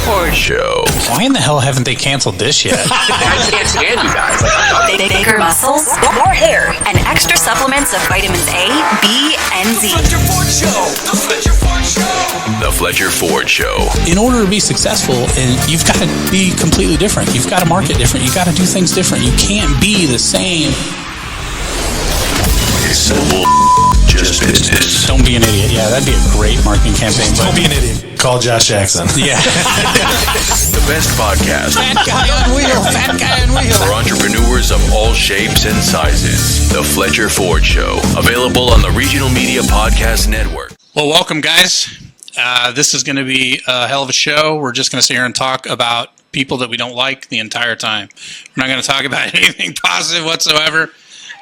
Ford Show. Why in the hell haven't they canceled this yet? I can't stand you guys. Bigger muscles, more hair, and extra supplements of vitamins A, B, and Z. The Fletcher Ford Show. The Fletcher Ford Show. The Fletcher Ford Show. In order to be successful, you've got to be completely different. You've got to market different. You've got to do things different. You can't be the same. It's just business. Don't be an idiot. Yeah, that'd be a great marketing campaign. Don't be an idiot. Call Josh Jackson. Yeah. The best podcast. Fat guy on wheel. Fat guy on wheel. For entrepreneurs of all shapes and sizes. The Fletcher Ford Show. Available on the Regional Media Podcast Network. Well, welcome, guys. This is going to be a hell of a show. We're just going to sit here and talk about people that we don't like the entire time. We're not going to talk about anything positive whatsoever.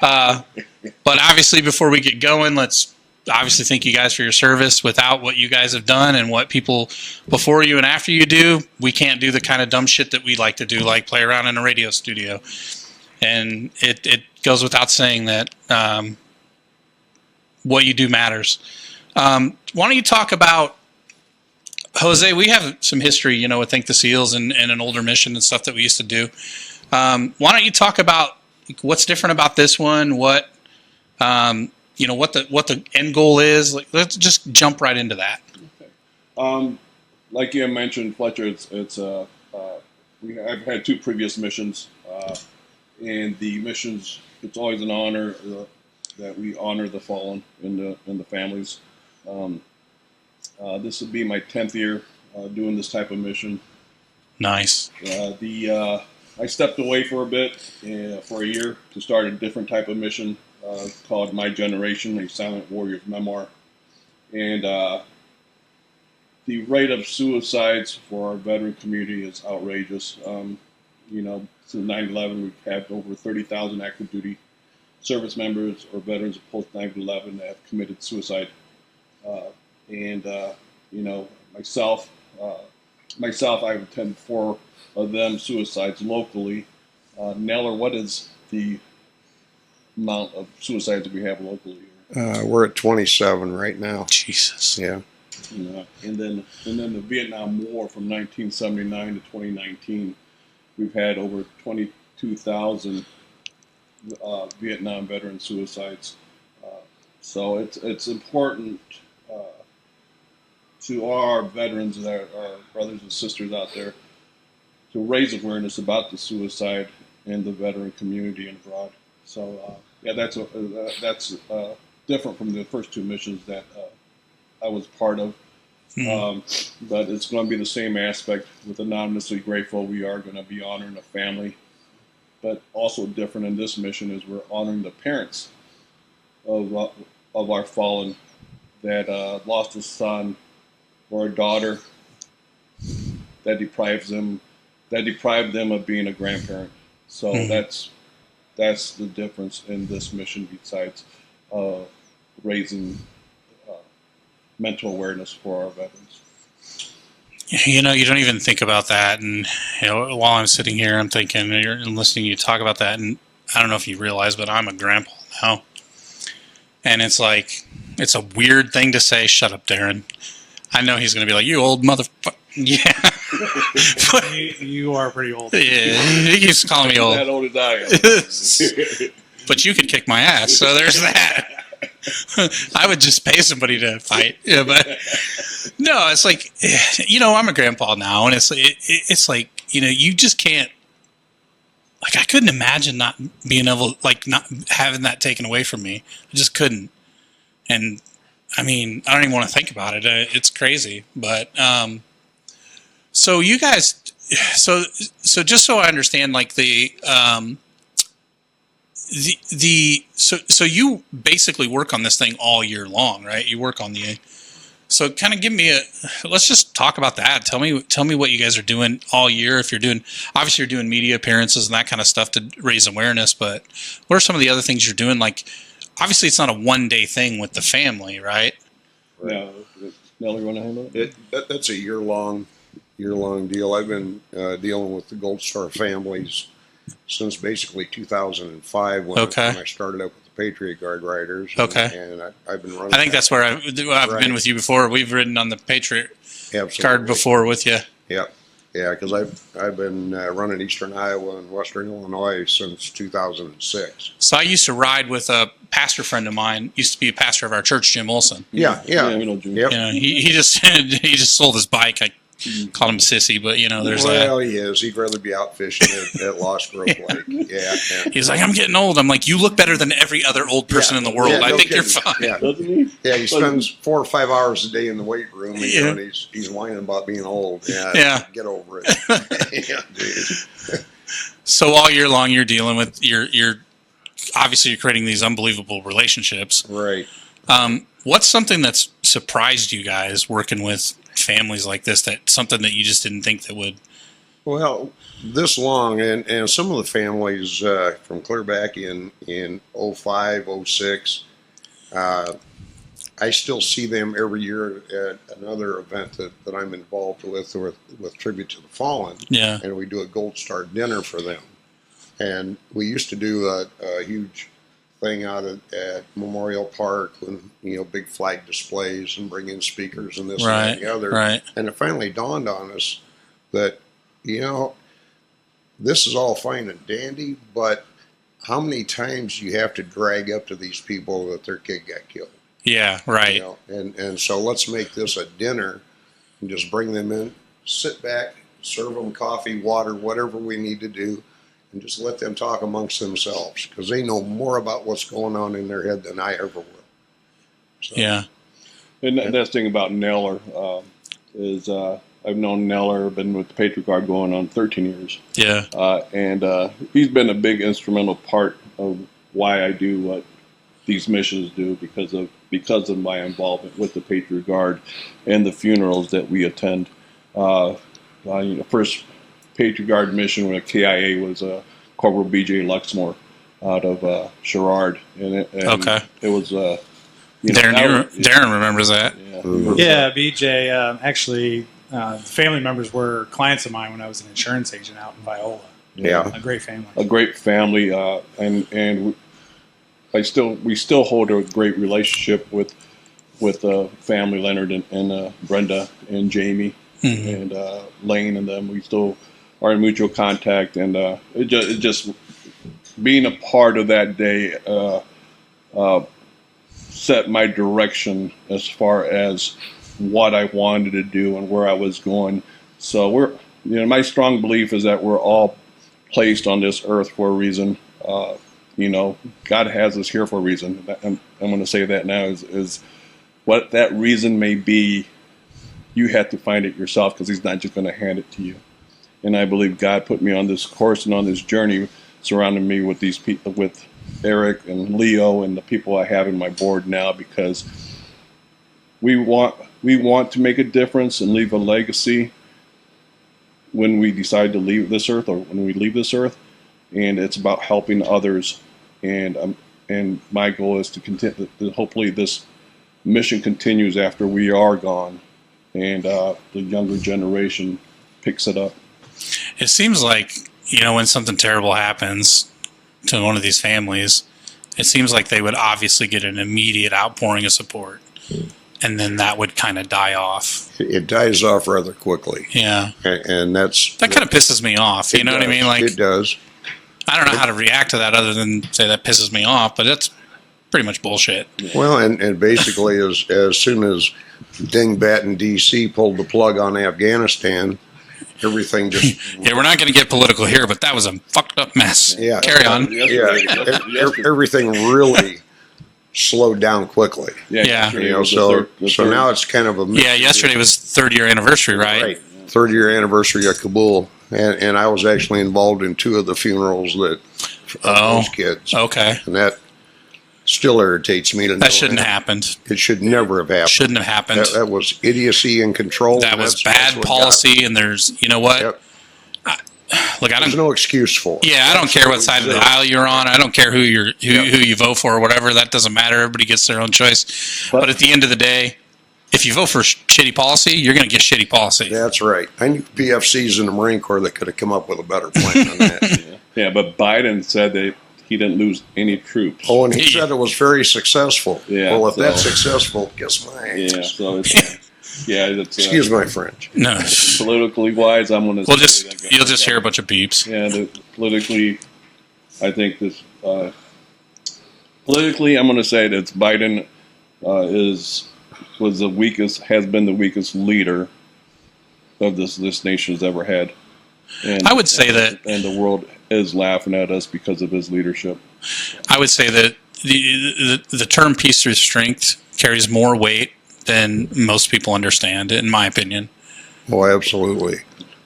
But obviously, before we get going, let's obviously thank you guys for your service. Without what you guys have done and what people before you and after you do, we can't do the kind of dumb shit that we like to do, like play around in a radio studio. And it goes without saying that what you do matters. Why don't you talk about, Jose, we have some history, with Thank the Seals and an older mission and stuff that we used to do. Why don't you talk about what's different about this one? What the end goal is? Like, let's just jump right into that. Okay. Like you mentioned, Fletcher, I've had two previous missions, and the missions. It's always an honor that we honor the fallen and the families. This will be my 10th year doing this type of mission. Nice. I stepped away for a bit, for a year, to start a different type of mission called My Generation, a Silent Warrior's Memoir. And the rate of suicides for our veteran community is outrageous. Since 9/11, we've had over 30,000 active duty service members or veterans of post 9/11 that have committed suicide. Myself, I've attended 4 of them suicides locally. Neller, what is the amount of suicides that we have locally here? We're at 27 right now. Jesus. Yeah. And then the Vietnam War from 1979 to 2019, we've had over 22,000 Vietnam veteran suicides. So it's important to our veterans and our brothers and sisters out there to raise awareness about the suicide in the veteran community and abroad. So that's different from the first 2 missions that I was part of. But it's going to be the same aspect. With Anonymously Grateful, we are going to be honoring a family. But also different in this mission is we're honoring the parents of our fallen that lost a son or a daughter that deprived them of being a grandparent. So that's the difference in this mission, besides raising mental awareness for our veterans. You don't even think about that. And, while I'm sitting here, I'm thinking and listening to you talk about that. And I don't know if you realize, but I'm a grandpa now. And it's like, it's a weird thing to say, shut up, Darren. I know he's going to be like, you old motherfucker. Yeah. But you are pretty old. Yeah, he keeps calling me old. That old as I am. But you could kick my ass, so there's that. I would just pay somebody to fight. Yeah, but no, it's like, I'm a grandpa now, and it's like, you just can't. Like, I couldn't imagine not being able, not having that taken away from me. I just couldn't. And I mean, I don't even want to think about it. It's crazy, but so you guys, so just so I understand, like so you basically work on this thing all year long, right? You work on so kind of give me let's just talk about that. Tell me what you guys are doing all year. If obviously you're doing media appearances and that kind of stuff to raise awareness, but what are some of the other things you're doing? Like, obviously it's not a one-day thing with the family, right? No. Nelly, you want to handle it? That's a year-long deal. I've been dealing with the Gold Star families since basically 2005 when I started up with the Patriot Guard Riders. And I've been running. I think that's where I've been with you before. We've ridden on the Patriot Guard before with you. Yep. Yeah, because I've been running Eastern Iowa and Western Illinois since 2006. So I used to ride with a pastor friend of mine. Used to be a pastor of our church, Jim Olson. Yeah. we know Jim. Yep. You know, he just he just sold his bike. I called him sissy, but you know, there's Well, he is. He'd rather be out fishing at Lost Grove Lake. Yeah. He's like, I'm getting old. I'm like, you look better than every other old person in the world. Yeah, I no think you're kidding. fine. Yeah. Doesn't he? Yeah, he spends 4 or 5 hours a day in the weight room, and, Yeah. and he's whining about being old. Yeah, Yeah. get over it. Yeah, dude. So all year long, you're dealing with you're obviously you're creating these unbelievable relationships. Right. What's something that's surprised you guys working with families like this? That something that you just didn't think that would. Well, this long, and some of the families from clear back in 05, 06, I still see them every year at another event that I'm involved with Tribute to the Fallen. Yeah. And we do a Gold Star dinner for them. And we used to do a huge thing out at Memorial Park when, big flag displays and bring in speakers and this and that and the other. Right. And it finally dawned on us that, this is all fine and dandy, but how many times do you have to drag up to these people that their kid got killed? Yeah. Right. And so let's make this a dinner and just bring them in, sit back, serve them coffee, water, whatever we need to do, and just let them talk amongst themselves, because they know more about what's going on in their head than I ever will. So, Yeah. And that's the thing about Neller is I've known Neller, been with the Patriot Guard going on 13 years. Yeah. And he's been a big instrumental part of why I do what these missions do, because of my involvement with the Patriot Guard and the funerals that we attend. The first Patriot Guard mission with KIA was Corporal B.J. Luxmore out of Sherrard. And Okay. It was... Darren remembers that. Yeah, BJ. Actually, family members were clients of mine when I was an insurance agent out in Viola. Yeah. A great family. A great family, and we still hold a great relationship with family, Leonard and Brenda and Jamie and Lane and them. We still are in mutual contact, and it just being a part of that day set my direction as far as what I wanted to do and where I was going. So my strong belief is that we're all placed on this earth for a reason. God has us here for a reason. I'm going to say that now is what that reason may be. You have to find it yourself, because He's not just going to hand it to you. And I believe God put me on this course and on this journey, surrounding me with these people, with Eric and Leo and the people I have in my board now, because we want to make a difference and leave a legacy when we decide to leave this earth, or when we leave this earth. And it's about helping others. And my goal is to continue. Hopefully, this mission continues after we are gone, and the younger generation picks it up. It seems like, when something terrible happens to one of these families, it seems like they would obviously get an immediate outpouring of support, and then that would kind of die off. It dies off rather quickly. Yeah. And that kind of pisses me off. You know what I mean? Like, it does. I don't know how to react to that other than say that pisses me off, but that's pretty much bullshit. Well, and basically, as soon as Dingbat in D.C. pulled the plug on Afghanistan, everything just... Yeah, we're not going to get political here, but that was a fucked up mess. Yeah. Carry on. Everything really slowed down quickly. Yeah. So now it's kind of a... Yeah, yesterday was third year anniversary, right? Right. Third year anniversary of Kabul. And I was actually involved in 2 of the funerals of those kids. Okay. And that still irritates me to know that shouldn't have happened. It should never have happened. Shouldn't have happened. That was idiocy and control. That was bad policy, and there's, you know what? Yep. There's no excuse for it. Yeah, I don't care what side of the aisle you're on. I don't care who you vote for or whatever. That doesn't matter. Everybody gets their own choice. But at the end of the day, if you vote for shitty policy, you're going to get shitty policy. That's right. I knew PFCs in the Marine Corps that could have come up with a better plan than that. Yeah, but Biden said that he didn't lose any troops. Oh, and he said it was very successful. Yeah, well, if that's successful, kiss my ass. Yeah, so Yeah, it's, Excuse my French. No. politically wise, I'm going to. We'll you'll just hear a bunch of beeps. Yeah, politically, I think this. Politically, I'm going to say that Biden has been the weakest leader of this nation's ever had. And I would say that, and the world is laughing at us because of his leadership. I would say that the term peace through strength carries more weight than most people understand, in my opinion. Oh, absolutely.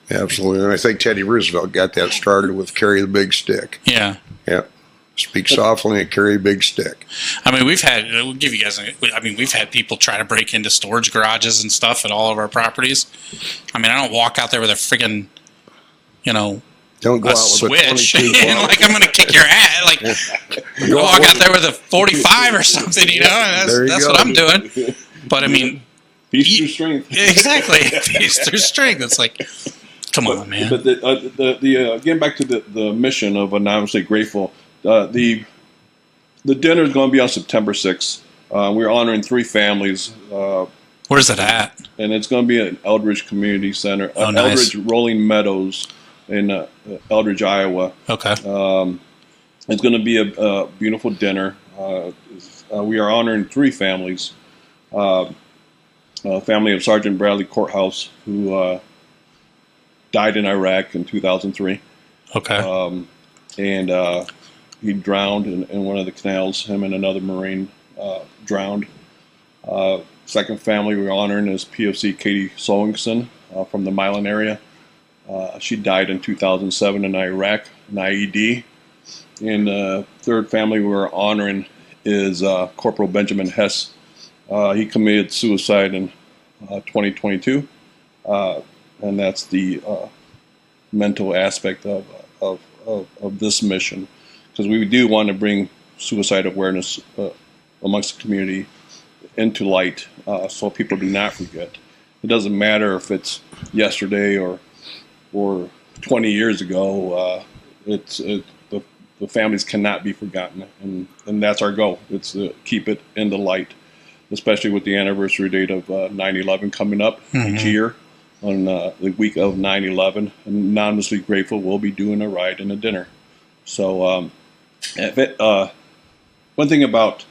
Absolutely. And I think Teddy Roosevelt got that started with carry the big stick. Yeah. Yeah. Speak softly and carry a big stick. I mean, we've had people try to break into storage garages and stuff at all of our properties. I mean, I don't walk out there with a friggin', Don't go a out switch with a 22 and like I'm going to kick your ass. Like, walk out there with a 45 or something, That's what I'm doing. But I mean, peace through strength. Exactly, peace through strength. It's like, come on, man. But getting back to the mission of anonymously grateful, the dinner is going to be on September 6th. We're honoring 3 families. Where's it at? And it's going to be at Eldridge Community Center, Oh, nice. Eldridge Rolling Meadows in Eldridge, Iowa. Okay. It's going to be a beautiful dinner. We are honoring 3 families. A family of Sergeant Bradley Courthouse, who died in Iraq in 2003. Okay. And he drowned in one of the canals. Him and another Marine drowned. Second family we're honoring is PFC Katie Sowenson from the Milan area. She died in 2007 in Iraq, an IED. And the third family we're honoring is Corporal Benjamin Hess. He committed suicide in 2022, and that's the mental aspect of this mission, because we do want to bring suicide awareness amongst the community into light, so people do not forget. It doesn't matter if it's yesterday or 20 years ago. The families cannot be forgotten, and that's our goal. It's to keep it in the light, especially with the anniversary date of 9/11 coming up each year on the week of 9/11. Anonymously Grateful will be doing a ride and a dinner. So one thing about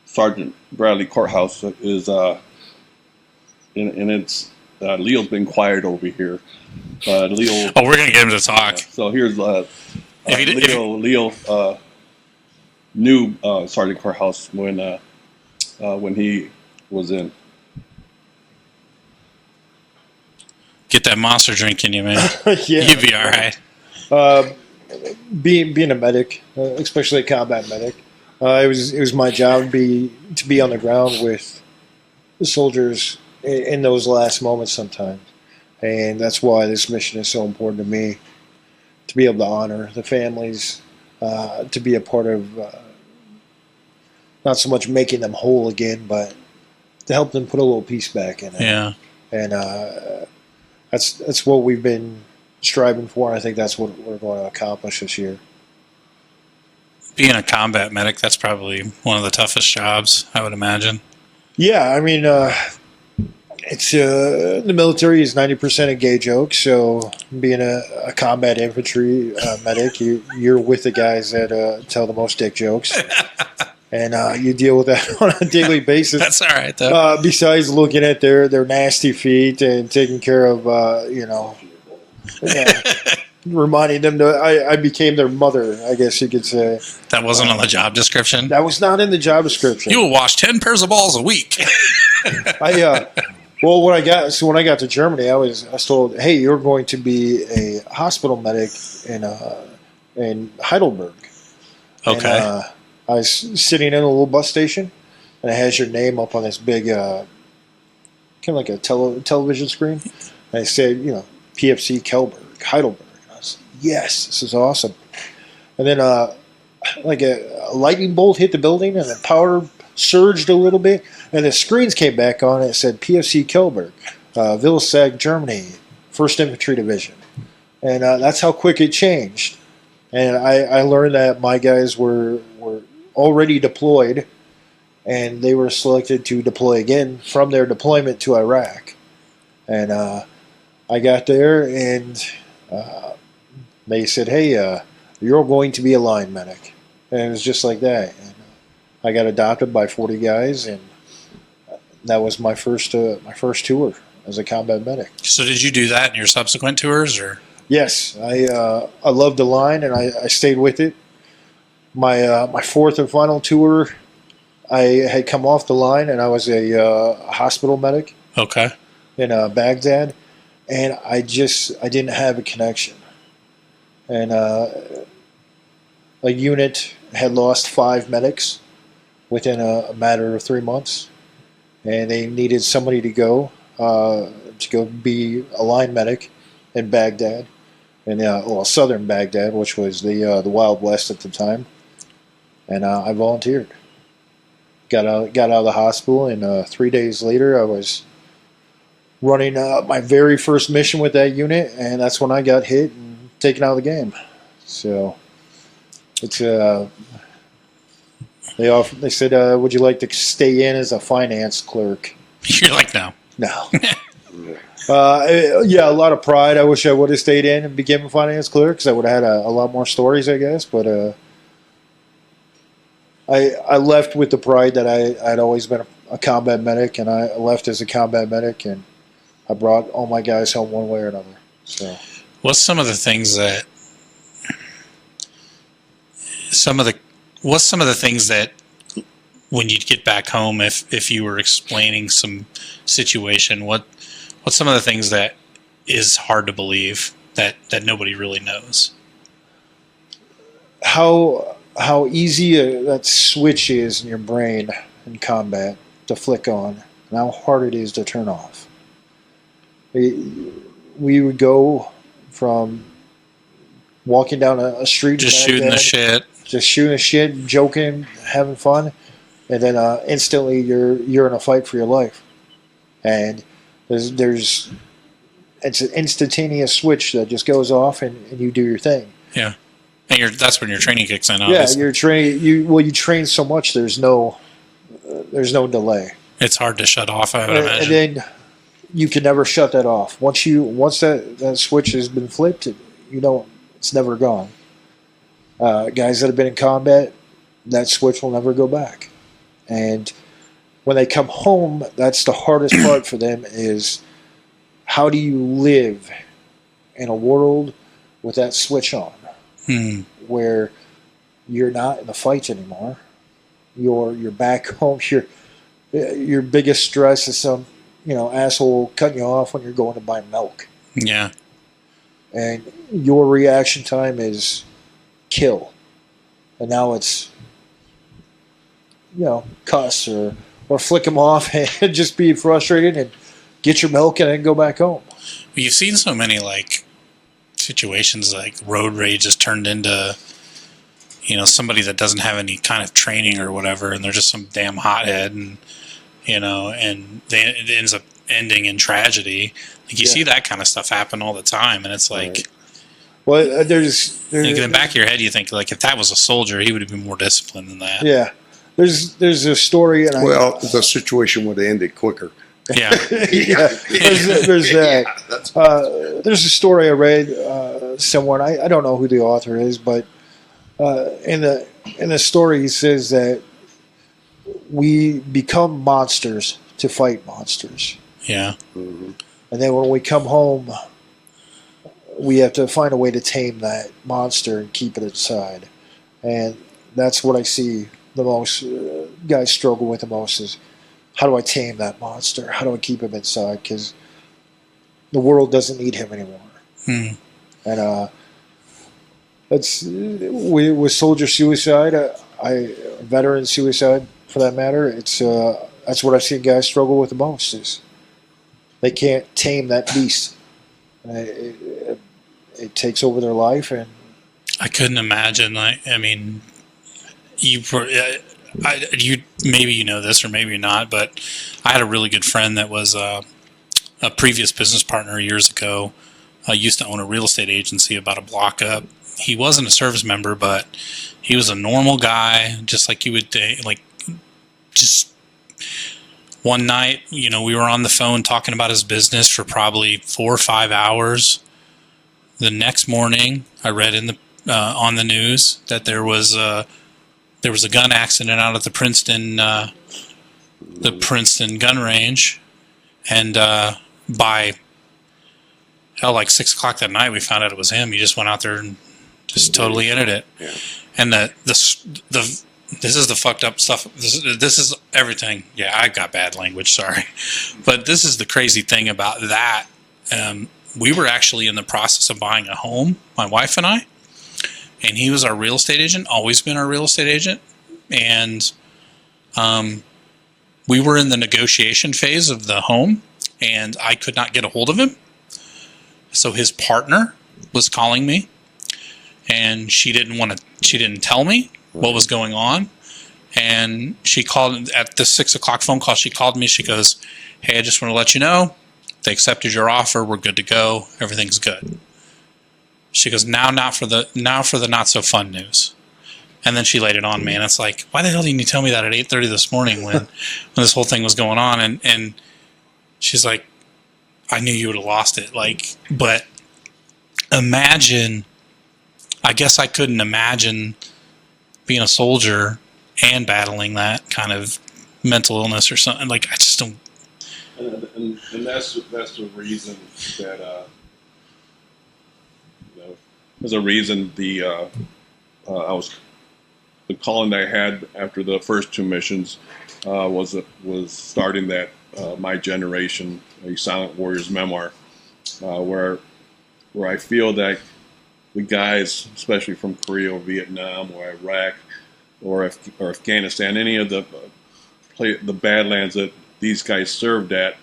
Sergeant Bradley Courthouse is, and it's Leo's been quiet over here. Leo. Oh, we're gonna get him to talk. So here's Leo knew Sergeant Courthouse when he was in. Get that monster drink in you, man. Yeah. You'd be all right. Being a medic, especially a combat medic, it was my job to be on the ground with the soldiers in those last moments sometimes, and that's why this mission is so important to me. To be able to honor the families, to be a part of not so much making them whole again, but to help them put a little piece back in it. Yeah, and that's what we've been striving for. And I think that's what we're going to accomplish this year. Being a combat medic, that's probably one of the toughest jobs, I would imagine. Yeah, I mean, it's the military is 90% a gay joke. So being a combat infantry medic, you're with the guys that tell the most dick jokes, and you deal with that on a daily basis. That's all right, though. Besides looking at their nasty feet and taking care of, reminding them that I became their mother, I guess you could say. That wasn't on the job description? That was not in the job description. You will wash 10 pairs of balls a week. Well, when I got to Germany, I was told, hey, you're going to be a hospital medic in Heidelberg. Okay. And, I was sitting in a little bus station, and it has your name up on this big, kind of like a television screen. And it said, PFC Kelberg, Heidelberg. And I was like, yes, this is awesome. And then, like a lightning bolt hit the building, and the power surged a little bit, and the screens came back on, and it said PFC Kelberg, Villisag, Germany, 1st Infantry Division. And that's how quick it changed. And I learned that my guys were already deployed and they were selected to deploy again from their deployment to Iraq. And I got there, and they said, "Hey, you're going to be a line medic," and it was just like that. And I got adopted by 40 guys, and that was my first tour as a combat medic. So did you do that in your subsequent tours, or? Yes, I loved the line, and I stayed with it. My fourth and final tour, I had come off the line, and I was a hospital medic. Okay. In Baghdad, and I didn't have a connection. And a unit had lost 5 medics within a matter of 3 months, and they needed somebody to go be a line medic in Baghdad, and southern Baghdad, which was the Wild West at the time. And I volunteered. Got out of the hospital, and 3 days later, I was running my very first mission with that unit, and that's when I got hit and taken out of the game. So it's they said, "Would you like to stay in as a finance clerk?" You're like, no. Yeah, a lot of pride. I wish I would have stayed in and became a finance clerk, because I would have had a lot more stories, I guess. But I left with the pride that I'd always been a combat medic, and I left as a combat medic, and I brought all my guys home one way or another. So, what's some of the things that when you'd get back home, if you were explaining some situation, what's some of the things that is hard to believe that nobody really knows? How easy that switch is in your brain in combat to flick on, and how hard it is to turn off. We would go from walking down a street, just shooting the shit, joking, having fun, and then instantly you're in a fight for your life, and it's an instantaneous switch that just goes off, and you do your thing. Yeah, and that's when your training kicks in. Obviously. Yeah, you're training. You train so much. There's no delay. It's hard to shut off, I would imagine. And then you can never shut that off. Once that switch has been flipped, it's never gone. Guys that have been in combat, that switch will never go back. And when they come home, that's the hardest part for them, is how do you live in a world with that switch on, where you're not in the fights anymore. You're back home. Your biggest stress is some asshole cutting you off when you're going to buy milk. Yeah. And your reaction time is kill. And now it's, cuss or flick them off and just be frustrated and get your milk and then go back home. You've seen so many situations like road rage has turned into, somebody that doesn't have any kind of training or whatever, and they're just some damn hothead, and it ends up ending in tragedy. You see that kind of stuff happen all the time, and it's like, right. Well, there's in the back of your head, you think if that was a soldier, he would have been more disciplined than that. Yeah, there's a story, and the situation would have ended quicker. Yeah, yeah. There's that. There's a story I read somewhere. And I don't know who the author is, but in the story he says that we become monsters to fight monsters. Yeah. Mm-hmm. And then when we come home, we have to find a way to tame that monster and keep it inside. And that's what I see the most guys struggle with the most, is how do I tame that monster? How do I keep him inside? Because the world doesn't need him anymore. And that's with soldier suicide, veteran suicide for that matter. It's that's what I've seen guys struggle with the most, is they can't tame that beast. It takes over their life, and I couldn't imagine. You maybe you know this or maybe not, but I had a really good friend that was a previous business partner years ago. I used to own a real estate agency about a block up. He wasn't a service member, but he was a normal guy, just like you would just one night, we were on the phone talking about his business for probably 4 or 5 hours. The next morning, I read in the on the news that there was a gun accident out at the Princeton gun range, and by like 6 o'clock that night, we found out it was him. He just went out there and just totally ended it. Yeah. And this is the fucked up stuff. This is everything. Yeah, I got bad language. Sorry, but this is the crazy thing about that. We were actually in the process of buying a home, my wife and I, and he was our real estate agent. Always been our real estate agent, and we were in the negotiation phase of the home, and I could not get a hold of him. So his partner was calling me, and she didn't tell me what was going on. And she called at the 6 o'clock phone call. She called me. She goes, "Hey, I just want to let you know they accepted your offer. We're good to go. Everything's good." She goes, now for the not so fun news. And then she laid it on me, and it's like, why the hell didn't you tell me that at 8:30 this morning when this whole thing was going on? And she's like, I knew you would have lost it. Like, but imagine, I guess I couldn't imagine being a soldier and battling that kind of mental illness or something. Like, I just don't. And that's the reason that there's a reason the calling I had after the first 2 missions was starting that My Generation, a Silent Warriors memoir, where I feel that the guys, especially from Korea or Vietnam or Iraq or Afghanistan, any of the Badlands that these guys served at,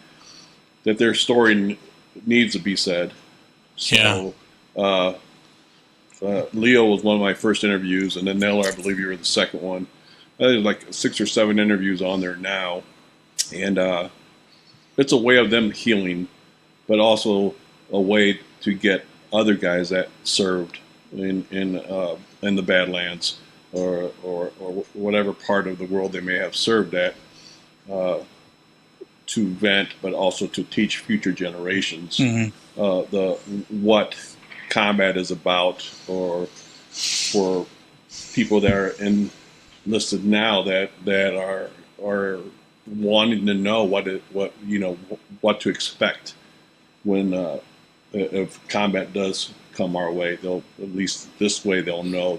that their story needs to be said. So, Leo was one of my first interviews, and then Nella, I believe you were the second one. There's like 6 or 7 interviews on there now, and it's a way of them healing, but also a way to get other guys that served in the Badlands or whatever part of the world they may have served at, to vent, but also to teach future generations what combat is about, or for people that are enlisted now that are wanting to know what to expect when if combat does come our way. They'll, at least this way, they'll know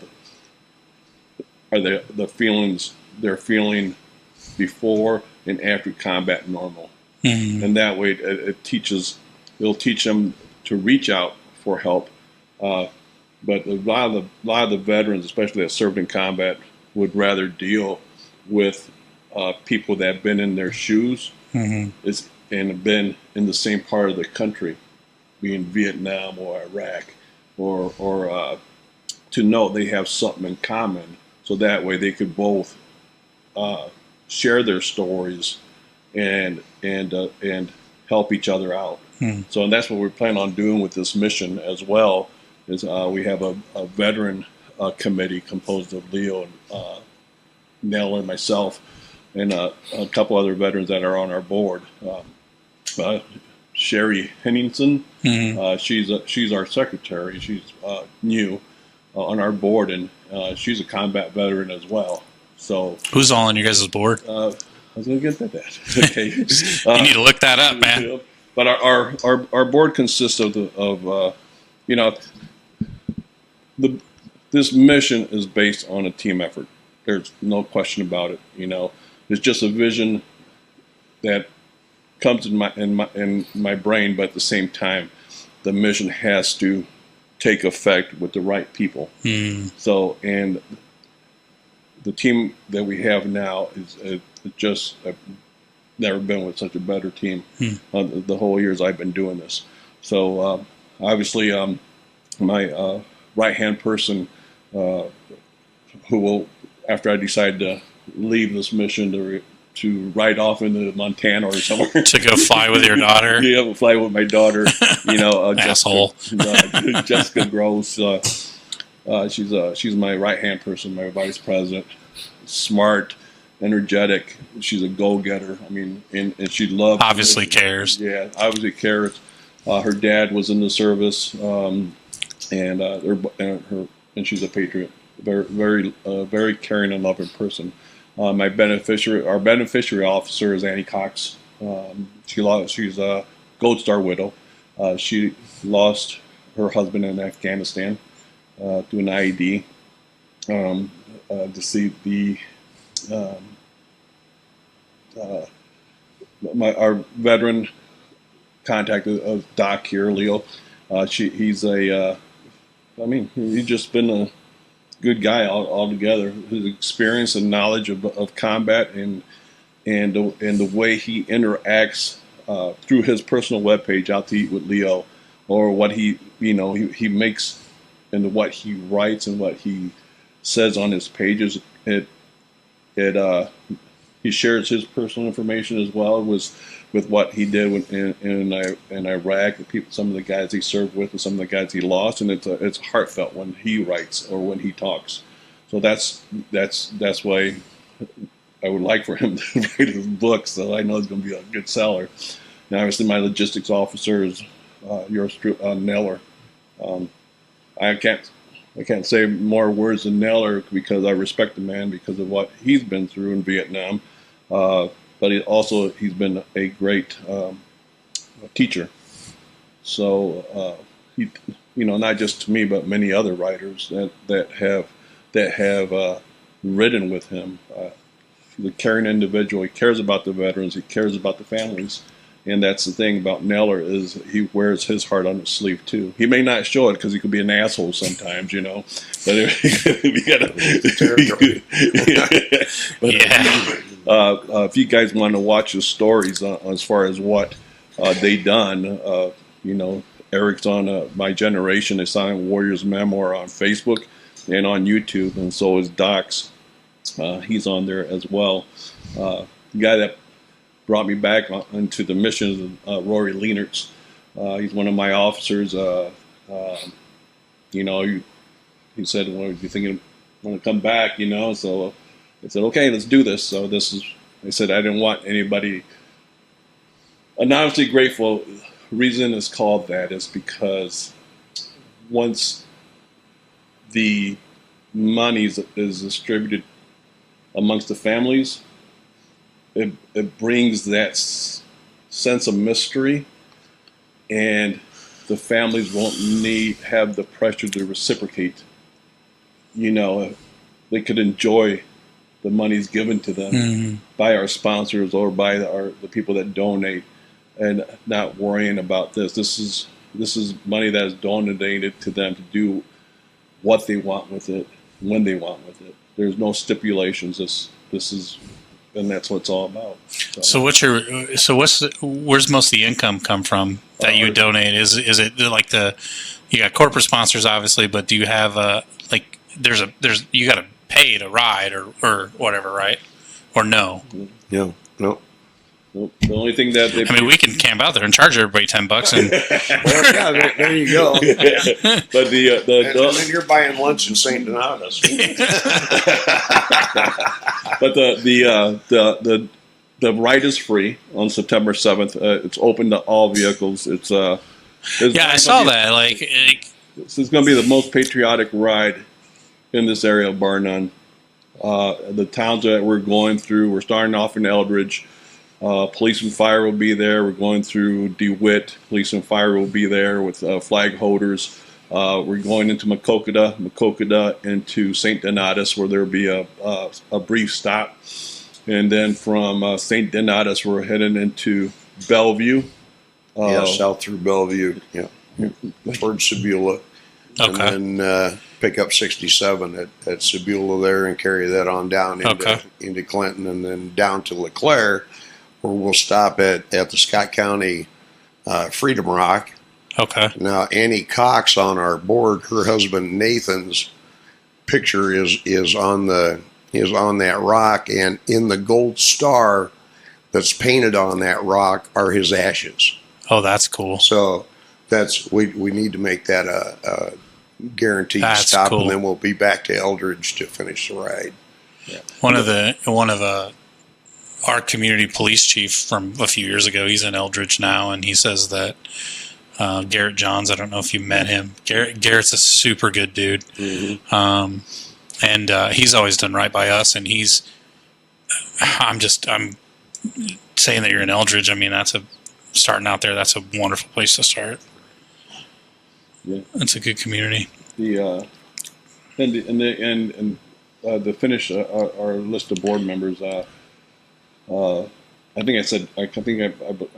are the feelings they're feeling before and after combat normal, and that way it'll teach them to reach out for help. But a lot of the veterans, especially that served in combat, would rather deal with people that have been in their shoes and have been in the same part of the country, being Vietnam or Iraq, or to know they have something in common, so that way they could both share their stories and help each other out. So, and that's what we're planning on doing with this mission as well. Is we have a veteran committee composed of Leo and Nell and myself, and a couple other veterans that are on our board. Sherry Henningsen, she's our secretary. She's new on our board, and she's a combat veteran as well. So, who's all on your guys' board? I was going to get to that. Okay, you need to look that up, man. But our board consists of this mission is based on a team effort. There's no question about it. It's just a vision that comes in my brain, but at the same time, the mission has to take effect with the right people. So, and the team that we have now is just I've never been with such a better team the whole years I've been doing this. So obviously, my right-hand person, who will, after I decide to leave this mission to ride off into Montana or somewhere to go fly with your daughter. Yeah, fly with my daughter. Asshole. Jessica Gross. She's my right-hand person, my vice president. Smart, energetic. She's a go-getter. I mean, and she loves. Obviously cares. Yeah, obviously cares. Her dad was in the service, and she's a patriot. Very caring and loving person. Our beneficiary officer is Annie Cox. She's a Gold Star widow. She lost her husband in Afghanistan through an IED. To see our veteran contacted Doc here, Leo. He's just been a good guy altogether. His experience and knowledge of combat and the way he interacts through his personal webpage, Out to Eat with Leo, or what he makes and what he writes and what he says on his pages. He shares his personal information as well with what he did in Iraq, some of the guys he served with, and some of the guys he lost, and it's heartfelt when he writes or when he talks. So that's why I would like for him to write his book. So I know it's going to be a good seller. And obviously, my logistics officer is yours, Neller. I can't say more words than Neller because I respect the man because of what he's been through in Vietnam. But he's been a great teacher. So he, not just to me, but many other writers that have written with him. He's a caring individual. He cares about the veterans. He cares about the families. And that's the thing about Neller is he wears his heart on his sleeve too. He may not show it because he could be an asshole sometimes, But if you guys want to watch his stories as far as what they done, Eric's on My Generation, a Silent Warriors memoir on Facebook and on YouTube, and so is Doc's. He's on there as well. The guy that brought me back into the mission is Rory Leenertz. He's one of my officers. He said, "Well, you thinking want to come back?" So I said, "Okay, let's do this." So I said I didn't want anybody. And obviously grateful. Reason is called that is because once the money is distributed amongst the families, it brings that sense of mystery, and the families won't have the pressure to reciprocate. They could enjoy the monies given to them by our sponsors or by the people that donate, and not worrying about this. This is money that is donated to them to do what they want with it, when they want with it. There's no stipulations. And that's what it's all about. So where's most of the income come from that you donate? Is it like you got corporate sponsors obviously, but do you have you got to pay to ride or whatever, right? Or no? Yeah, no. Nope. The only thing that we can camp out there and charge everybody $10 and well, yeah, there you go. But and then you're buying lunch in St. Donatus. But the ride is free on September 7th. It's open to all vehicles. I saw that. This is going to be the most patriotic ride in this area, bar none. The towns that we're going through, we're starting off in Eldridge. Police and fire will be there. We're going through DeWitt. Police and fire will be there with flag holders. We're going into Maquoketa into St. Donatus, where there'll be a brief stop. And then from St. Donatus, we're heading into Bellevue. South through Bellevue, towards Sebula. Okay. And then pick up 67 at Sebula there and carry that on down into Clinton, and then down to LeClaire, where we'll stop at the Scott County Freedom Rock. Okay. Now, Annie Cox on our board, her husband Nathan's picture is on that rock, and in the gold star that's painted on that rock are his ashes. Oh, that's cool. So we need to make that a guaranteed stop, and then we'll be back to Eldridge to finish the ride. One of our community police chief from a few years ago, he's in Eldridge now, and he says that Garrett Johns, I don't know if you met him. Garrett's a super good dude. And he's always done right by us, and I'm saying that you're in Eldridge. I mean, starting out there, that's a wonderful place to start. Yeah. It's a good community. To finish our list of board members, I think I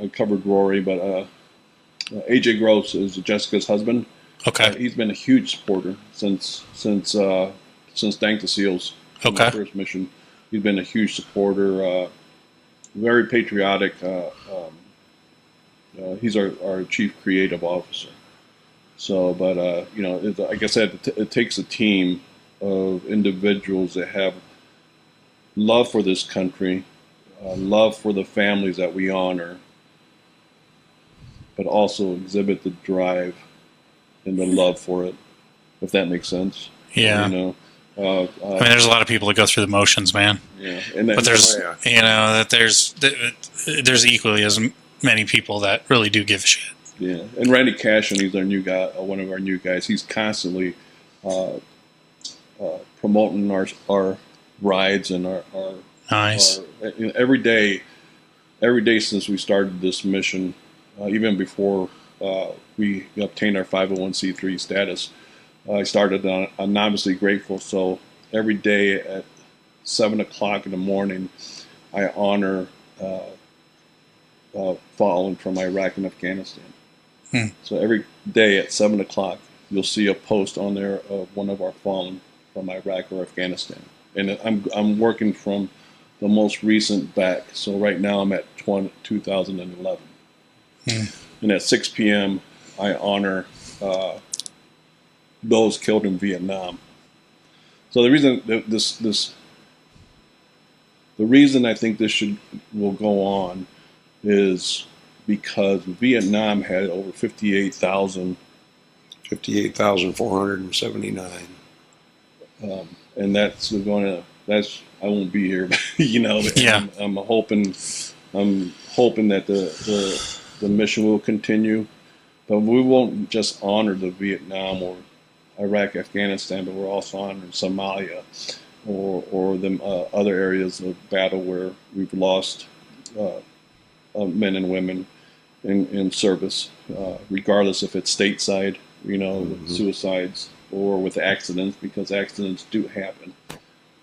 covered Rory, but AJ Gross is Jessica's husband. Okay. He's been a huge supporter since Dank the Seals. Okay. First mission. He's been a huge supporter. Very patriotic. He's our chief creative officer. So, but like I said, it takes a team of individuals that have love for this country, love for the families that we honor, but also exhibit the drive and the love for it, if that makes sense. Yeah. I mean, there's a lot of people that go through the motions, man. Yeah. But there's equally as many people that really do give a shit. Yeah. And Randy Cashin, he's our new guy, one of our new guys. He's constantly promoting our rides and our nice. Every day since we started this mission, even before we obtained our 501c3 status, I started on Anonymously Grateful. So every day at 7 o'clock in the morning, I honor fallen from Iraq and Afghanistan. So every day at 7 o'clock, you'll see a post on there of one of our fallen from Iraq or Afghanistan. And I'm working from the most recent back. So right now I'm at 2011. And at 6 p.m., I honor those killed in Vietnam. So the reason the reason I think this will go on is because Vietnam had over 58,479. And that's I won't be here, Yeah. I'm hoping that the mission will continue, but we won't just honor the Vietnam or Iraq, Afghanistan, but we're also honoring Somalia or the other areas of battle where we've lost men and women in service, regardless if it's stateside, with suicides or with accidents, because accidents do happen.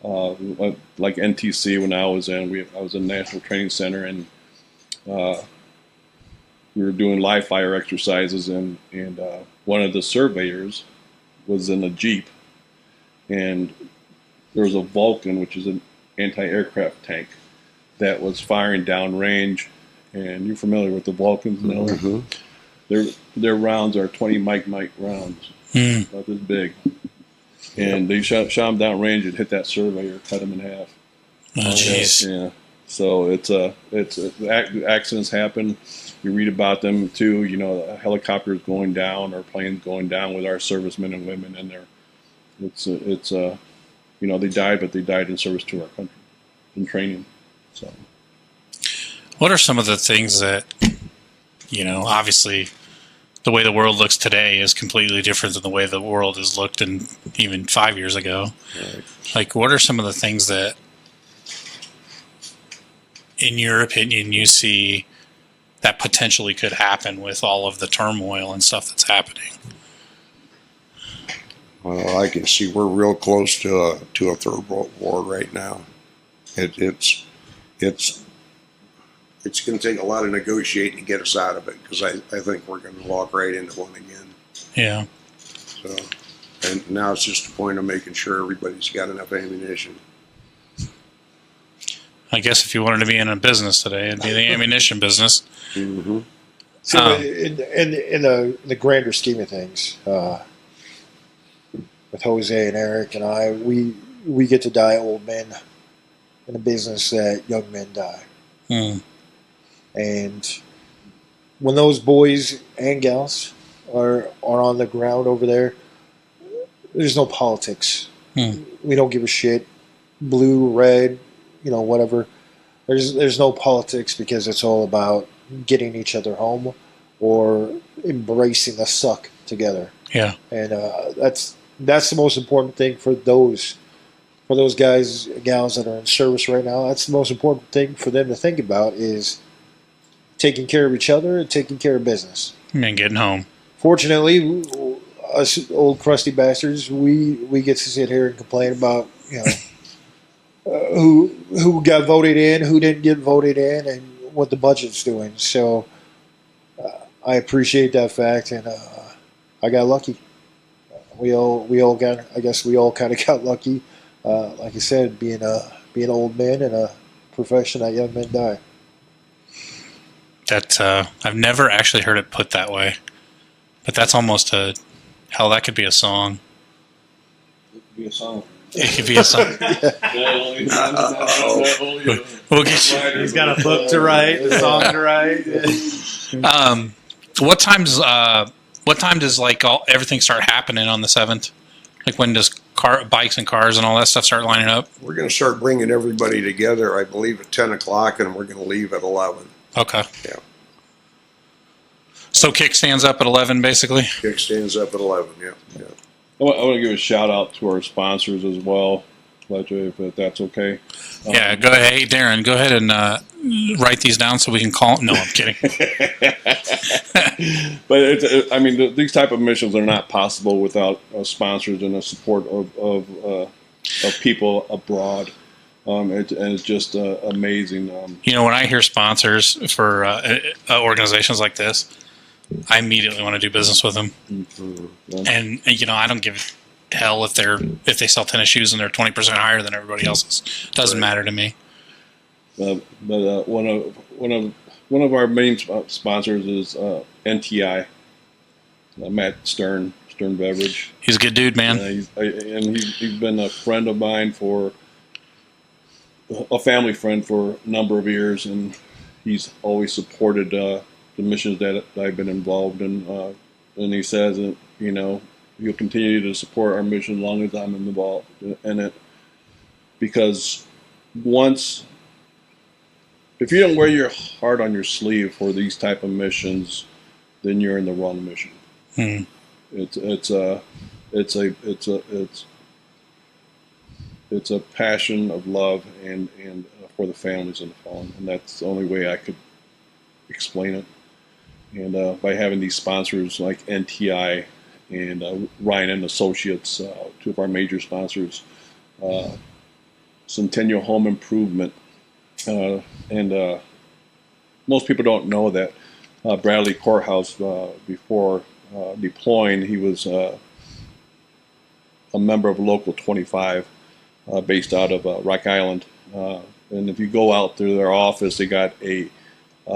Like NTC, when I was in the National Training Center, and we were doing live fire exercises, and one of the surveyors was in a Jeep, and there was a Vulcan, which is an anti-aircraft tank, that was firing downrange. And you're familiar with the Vulcans, Miller? Mm-hmm. Their rounds are 20 Mike rounds, about this big. And they shot them downrange and hit that surveyor, cut him in half. Oh, jeez. Yeah. So accidents happen. You read about them too. Helicopters going down or planes going down with our servicemen and women in there. They died, but they died in service to our country, in training. So. What are some of the things that, obviously the way the world looks today is completely different than the way the world has looked even 5 years ago. Right. Like, what are some of the things that, in your opinion, you see that potentially could happen with all of the turmoil and stuff that's happening? Well, I can see we're real close to a third world war right now. It's going to take a lot of negotiating to get us out of it, because I think we're going to walk right into one again. Yeah. So, and now it's just a point of making sure everybody's got enough ammunition. I guess if you wanted to be in a business today, it'd be the ammunition business. Mm-hmm. So, in the grander scheme of things, with Jose and Eric and I, we get to die old men in a business that young men die. And when those boys and gals are on the ground over there, there's no politics. We don't give a shit blue, red, whatever. There's no politics because it's all about getting each other home or embracing the suck together. Yeah. And that's the most important thing for those guys, gals that are in service right now. That's the most important thing for them to think about is taking care of each other and taking care of business. And getting home. Fortunately, us old crusty bastards, we get to sit here and complain about who got voted in, who didn't get voted in, and what the budget's doing. So I appreciate that fact, and I got lucky. We all got. I guess we all kind of got lucky. Like I said, being old men in a profession that young men die. That I've never actually heard it put that way, but that's almost that could be a song. It could be a song. It could be a song. We'll get you. He's got a book to write, a song to write. What time does everything start happening on the 7th? Like when does bikes and cars and all that stuff start lining up? We're going to start bringing everybody together, I believe, at 10 o'clock, and we're going to leave at 11. Okay. Yeah. So kickstands up at 11, basically? Kickstands up at 11, yeah. I want to give a shout out to our sponsors as well, Fletcher, if that's okay. Yeah, go ahead. Hey, Darren, go ahead and write these down so we can call. No, I'm kidding. But these type of missions are not possible without sponsors and the support of people abroad. It's just amazing. When I hear sponsors for organizations like this, I immediately want to do business with them. Mm-hmm. And I don't give a hell if they sell tennis shoes and they're 20% higher than everybody else's. Doesn't matter to me. But one of our main sponsors is NTI, Matt Stern Beverage. He's a good dude, man. He's been a friend of mine a family friend for a number of years, and he's always supported the missions that I've been involved in. And he says that he'll continue to support our mission as long as I'm involved in it, because if you don't wear your heart on your sleeve for these type of missions, then you're in the wrong mission. Hmm. It's a passion of love and for the families in the fallen, and that's the only way I could explain it. And by having these sponsors like NTI and Ryan and Associates, two of our major sponsors, Centennial Home Improvement, and most people don't know that Bradley Courthouse, before deploying, he was a member of Local 25, based out of Rock Island. And if you go out to their office, they got a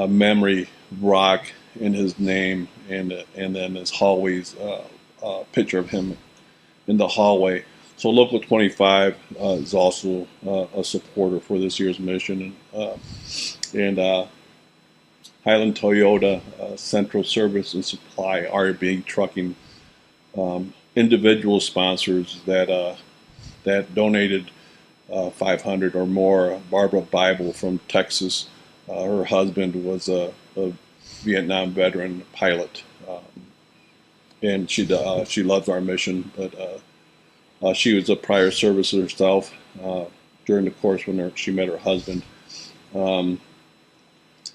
memory rock in his name, and then his hallways picture of him in the hallway. So Local 25 is also a supporter for this year's mission, and Highland Toyota, Central Service and Supply, RB Trucking, individual sponsors that donated 500 or more. Barbara Bible from Texas, her husband was a Vietnam veteran pilot, and she loves our mission, but she was a prior service herself during the course when she met her husband.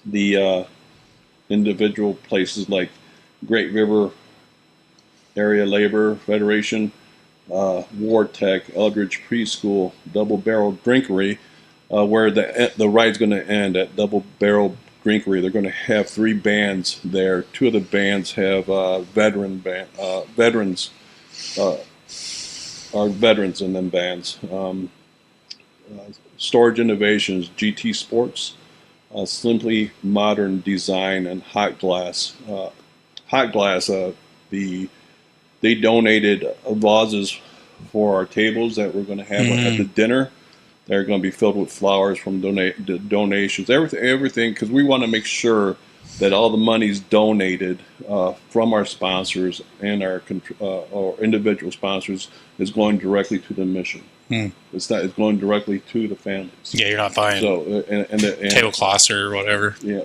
The individual places like Great River Area Labor Federation, War Tech, Eldridge Preschool, Double Barrel Drinkery, where the ride's going to end at Double Barrel Drinkery. They're going to have 3 bands there. 2 of the bands have veterans in them bands. Storage Innovations, GT Sports, Simply Modern Design, and Hot Glass. Hot Glass, they donated vases for our tables that we're going to have at the dinner. They're going to be filled with flowers from donations, everything, because we want to make sure that all the money's donated from our sponsors and our individual sponsors is going directly to the mission. It's going directly to the families. Yeah, you're not buying tablecloths or whatever. Yeah,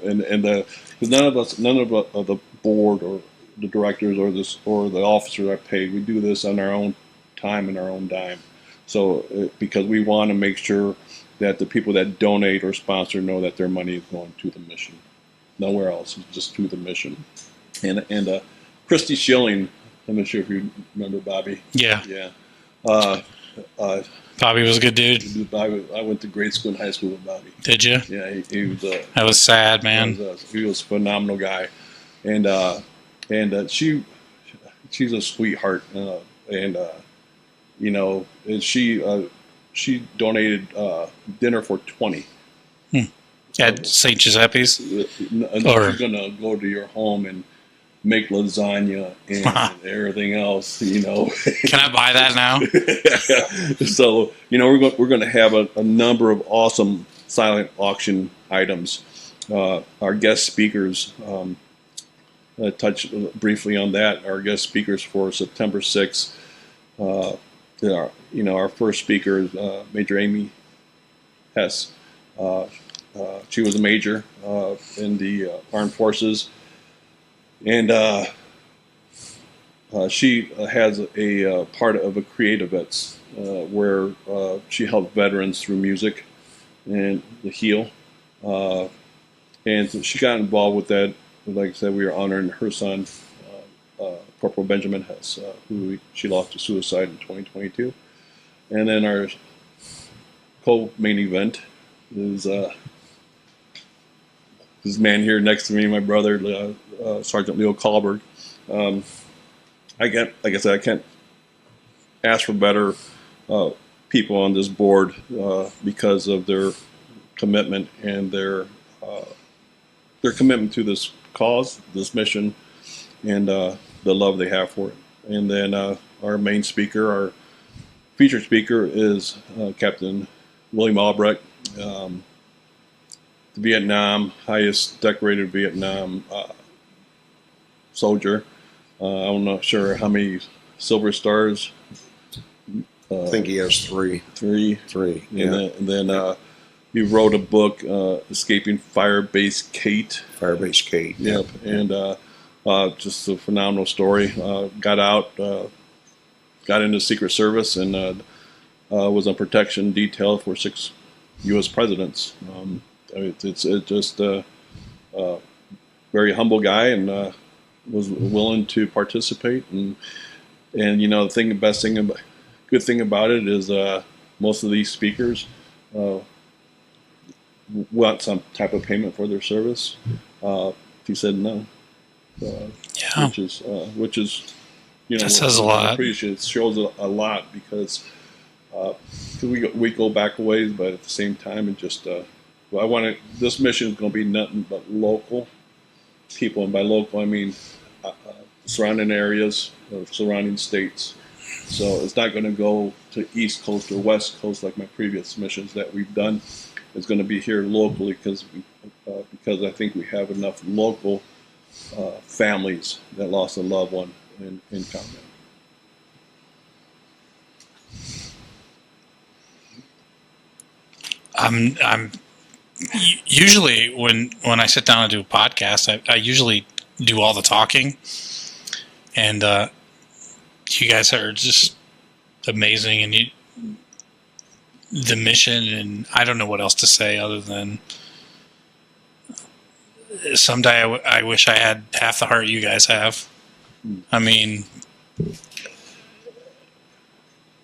because none of the board or the directors or the officers are paid. We do this on our own time and our own dime. So because we want to make sure that the people that donate or sponsor know that their money is going to the mission, nowhere else. It's just to the mission. And Christy Schilling, I'm not sure if you remember Bobby. Yeah. Yeah. Bobby was a good dude. I went to grade school and high school with Bobby. Did you? Yeah, he was. That was sad, man. He was a phenomenal guy, and she's a sweetheart, and she donated dinner for 20. At St. Giuseppe's? She's gonna go to your home and make lasagna and everything else, Can I buy that now? So, we're going to have a number of awesome silent auction items. Our guest speakers, touch briefly on that. Our guest speakers for September 6th, our first speaker is Major Amy Hess. She was a major in the armed forces. And she has a part of a Creative Vets where she helped veterans through music and the heal. And so she got involved with that. Like I said, we were honoring her son, Corporal Benjamin Hess, who she lost to suicide in 2022. And then our co-main event is this man here next to me, my brother, Sergeant Leo Kahlberg. Like I said, I can't ask for better people on this board because of their commitment and their commitment to this cause, this mission, and the love they have for it. And then our main speaker, our featured speaker, is Captain William Albrecht. Vietnam, highest decorated Vietnam soldier. I'm not sure how many silver stars. I think he has three. Three. Yeah. And then he wrote a book, Escaping Firebase Kate. Firebase Kate. Yep. And just a phenomenal story. Got out, got into Secret Service, and was on protection detail for 6 U.S. presidents. It's just a very humble guy, and was willing to participate. And the good thing about it is most of these speakers want some type of payment for their service. He said no, which is that says a lot. It shows a lot because we go back a ways, but at the same time, it just. This mission is going to be nothing but local people, and by local I mean surrounding areas, surrounding states. So it's not going to go to East Coast or West Coast like my previous missions that we've done. It's going to be here locally because I think we have enough local families that lost a loved one in combat. I'm usually when I sit down and do a podcast, I usually do all the talking, and you guys are just amazing, and the mission, and I don't know what else to say other than someday I wish I had half the heart you guys have. I mean,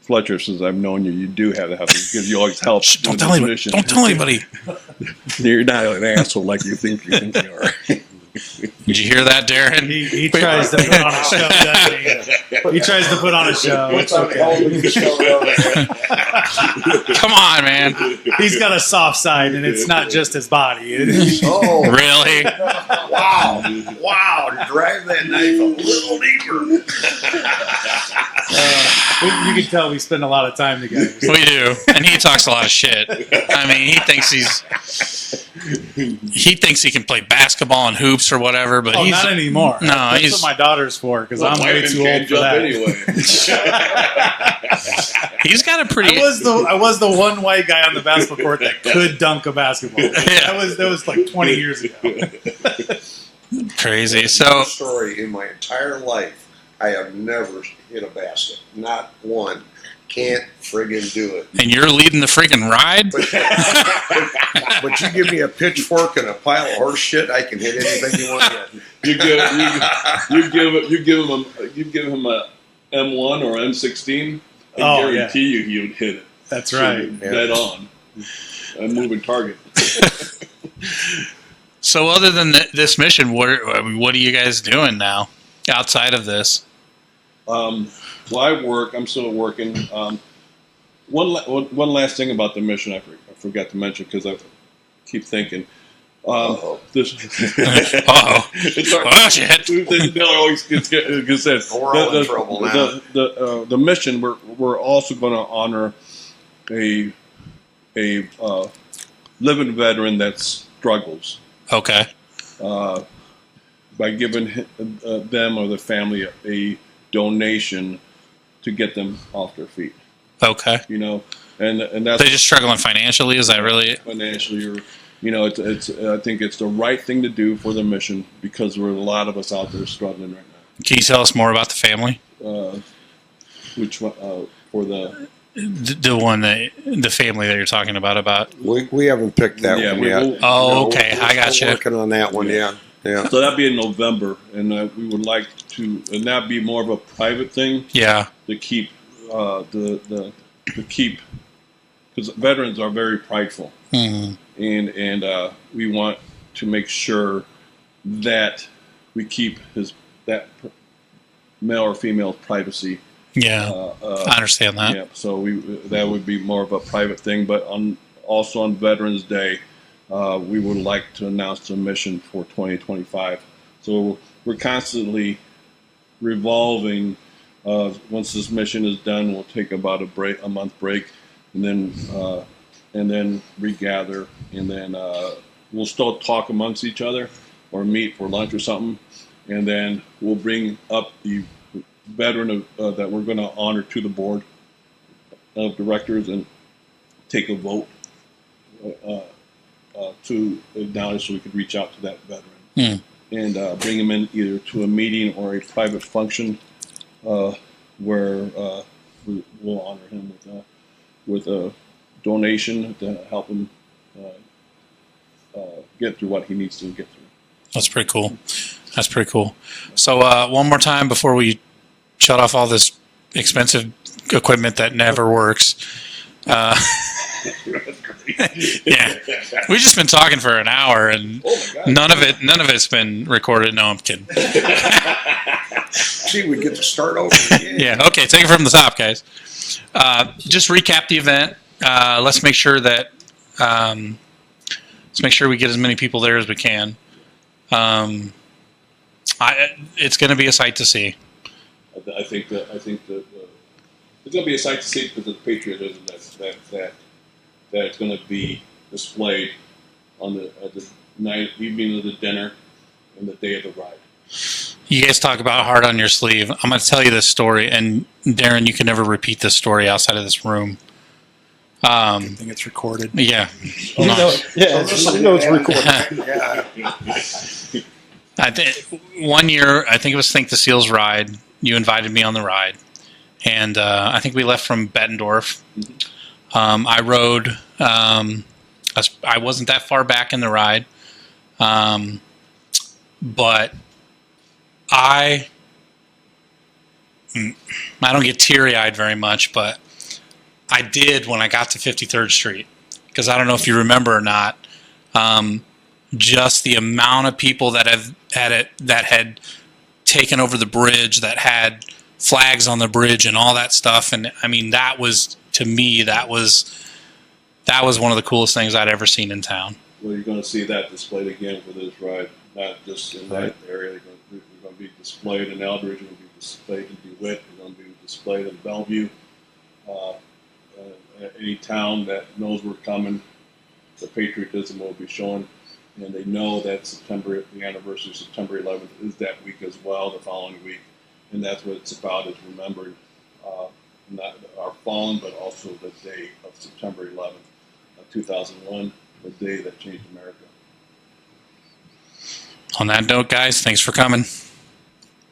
Fletcher says, I've known you. You do have the help because you always help. Don't tell anybody. Don't tell anybody. You're not an asshole like you think you are. Did you hear that, Darren? He tries to put on a show, doesn't he? He tries to put on a show. It's okay. Come on, man. He's got a soft side, and it's not just his body. Oh, really? Wow! Drive that knife a little deeper. You can tell we spend a lot of time together. We do, and he talks a lot of shit. I mean, he thinks he thinks he can play basketball and hoops or whatever, but Oh, he's not anymore. No, That's he's what my daughter's for because I'm way too old for that. he's got a pretty. I was the one white guy on the basketball court that could dunk a basketball. That was like 20 years ago. Crazy. So story in my entire life, I have never hit a basket. Not one. Can't friggin' do it. And you're leading the freaking ride? But you give me a pitchfork and a pile of horse shit, I can hit anything you want to hit. You give him a M1 or M16. I guarantee you he would hit it. That's right. Dead on. A moving target. So other than this mission, what are you guys doing now outside of this? Well, I'm still working. One last thing about the mission I forgot to mention because I keep thinking. This. Oh shit! Always gets said. We're all in trouble now. The mission we're also going to honor a living veteran that struggles. Okay. By giving them or the family a donation to get them off their feet. Okay. And that's they're just struggling financially. Is that really financially? Or it's I think it's the right thing to do for the mission because there are a lot of us out there struggling right now. Can you tell us more about the family? Which one for the one the family that you're talking about? We haven't picked that one yet. Okay, I got you. Working on that one, yeah. So that'd be in November, and we would like to, and that'd be more of a private thing. Yeah. To keep because veterans are very prideful, and we want to make sure that we keep that male or female privacy. Yeah, I understand that. Yeah, so that would be more of a private thing, but also on Veterans Day, we would like to announce the mission for 2025. So we're constantly revolving. Once this mission is done, we'll take about a month break, and then regather, and then we'll still talk amongst each other or meet for lunch or something, and then we'll bring up the veteran that we're going to honor to the board of directors and take a vote to acknowledge so we could reach out to that veteran and bring him in either to a meeting or a private function where we'll honor him with a donation to help him get through what he needs to get through. That's pretty cool. So one more time before we shut off all this expensive equipment that never works. Yeah, we've just been talking for an hour, and none of it's been recorded. No, I'm kidding. See, we get to start over again. Yeah, okay, take it from the top, guys. Just recap the event. Let's make sure we get as many people there as we can. It's going to be a sight to see. I think that it's going to be a sight to see because of the patriotism that it's going to be displayed on the evening of the dinner and the day of the ride. You guys talk about heart on your sleeve. I'm going to tell you this story, and Darren, you can never repeat this story outside of this room. I think it's recorded. Yeah. It's recorded. I think one year, I think it was Think the Seals ride. You invited me on the ride, and I think we left from Bettendorf. I rode. I wasn't that far back in the ride, but I don't get teary-eyed very much, but I did when I got to 53rd Street, because I don't know if you remember or not. Just the amount of people that had taken over the bridge, that had flags on the bridge and all that stuff, and I mean that was one of the coolest things I'd ever seen in town. Well, you're going to see that displayed again for this ride, not just in that area. They're going to be displayed in Eldridge. They're going to be displayed in DeWitt. They're going to be displayed in Bellevue. Any town that knows we're coming, the patriotism will be shown, and they know that the anniversary of September 11th is that week as well, the following week, and that's what it's about, is remembering not our fallen, but also the day of September 11th, 2001, the day that changed America. On that note, guys, thanks for coming.